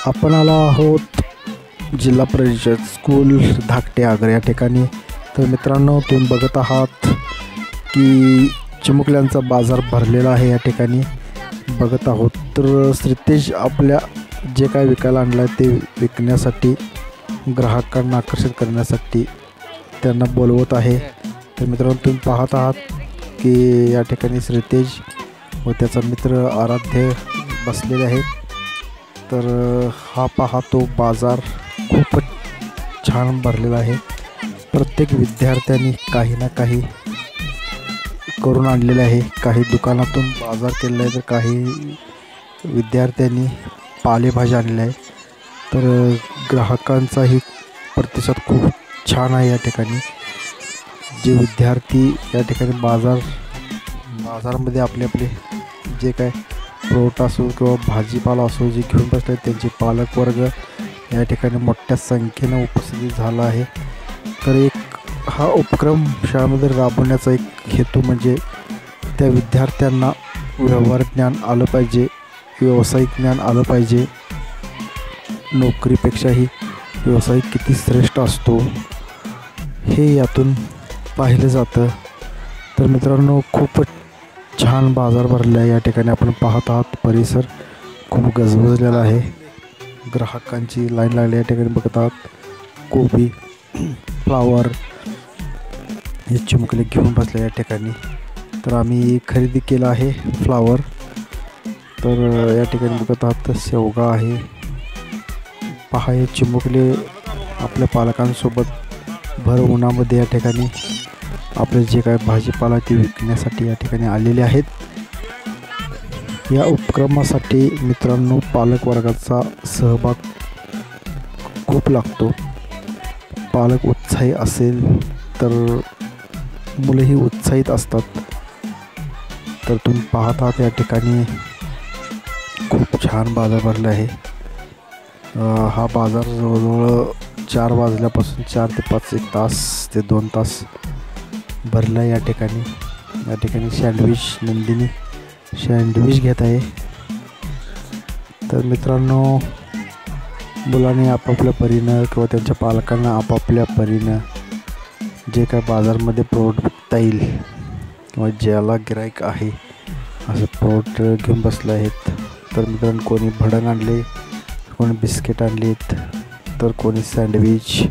आपण आलो आहोत जिल्हा परिषद स्कूल धाकटे आग्रा या ठिकाणी। तर मित्रांनो, तुम्ही बघत आहात की चिमुकल्यांचा बाजार भरलेला आहे या ठिकाणी बघत आहोत। तर श्रीतेज आपल्या जे काय विकायला आणलं आहे ते विकण्यासाठी ग्राहकांना आकर्षित करण्यासाठी त्यांना बोलवत आहे। तर मित्रांनो, तुम्ही पाहत आहात की या ठिकाणी श्रीतेज व त्याचा मित्र आराध्य बसलेले आहेत। तर हा पहा तो बाजार खूपच छान भरलेला आहे। प्रत्येक विद्यार्थ्यांनी काही ना काही करून आणलेले आहे। काही दुकानातून बाजार केलेला आहे, तर काही विद्यार्थ्यांनी पालेभाज्या आणलेल्या आहे। तर ग्राहकांचाही प्रतिसाद खूप छान आहे या ठिकाणी। जे विद्यार्थी या ठिकाणी बाजारामध्ये आपले जे काय फ्रूट असो किंवा भाजीपाला असो जे घेऊन बसले त्यांचे पालकवर्ग या ठिकाणी मोठ्या संख्येने उपस्थित झाला आहे। तर हा उपक्रम शाळेमध्ये राबवण्याचा एक हेतू म्हणजे त्या विद्यार्थ्यांना व्यवहार ज्ञान आलं पाहिजे, व्यावसायिक ज्ञान आलं पाहिजे। नोकरीपेक्षाही व्यवसाय किती श्रेष्ठ असतो हे यातून पाहिलं जातं। तर मित्रांनो, खूपच छान बाजार भरला आहे या ठिकाणी। आपण पाहत आहात परिसर खूप गजबजलेला आहे, ग्राहकांची लाईन लागली या ठिकाणी बघत आहात। कोबी, फ्लावर हे चिमुकले घेऊन बसले या ठिकाणी। तर आम्ही खरेदी केला आहे फ्लावर। तर या ठिकाणी बघत आहात शेवगा आहे। पहा, हे चिमुकले आपल्या पालकांसोबत भर उन्हामध्ये या ठिकाणी आपले जे काय भाजीपाला ते विकण्यासाठी या ठिकाणी आलेले आहेत। या उपक्रमासाठी मित्रांनो पालकवर्गाचा सहभाग खूप लागतो। पालक उत्साही असेल तर मुलंही उत्साहित असतात। तर तुम्ही पाहत आहात या ठिकाणी खूप छान बाजार भरला आहे। हा बाजार जवळजवळ 4 वाजल्यापासून 4 ते 5 1 तास ते 2 तास भरला आहे या ठिकाणी। या ठिकाणी नंदिनी सँडविच घेत आहे। तर मित्रांनो, मुलांनी आपापल्या परीनं किंवा त्यांच्या पालकांना आपापल्या परीनं जे काय बाजारमध्ये प्रोडक्ट विकता येईल किंवा ज्याला गिराईक आहे असं प्रोडक्ट घेऊन बसले आहेत। तर मित्रांनो, कोणी भडंग आणले, कोणी बिस्किट आणलीत, तर कोणी सँडविच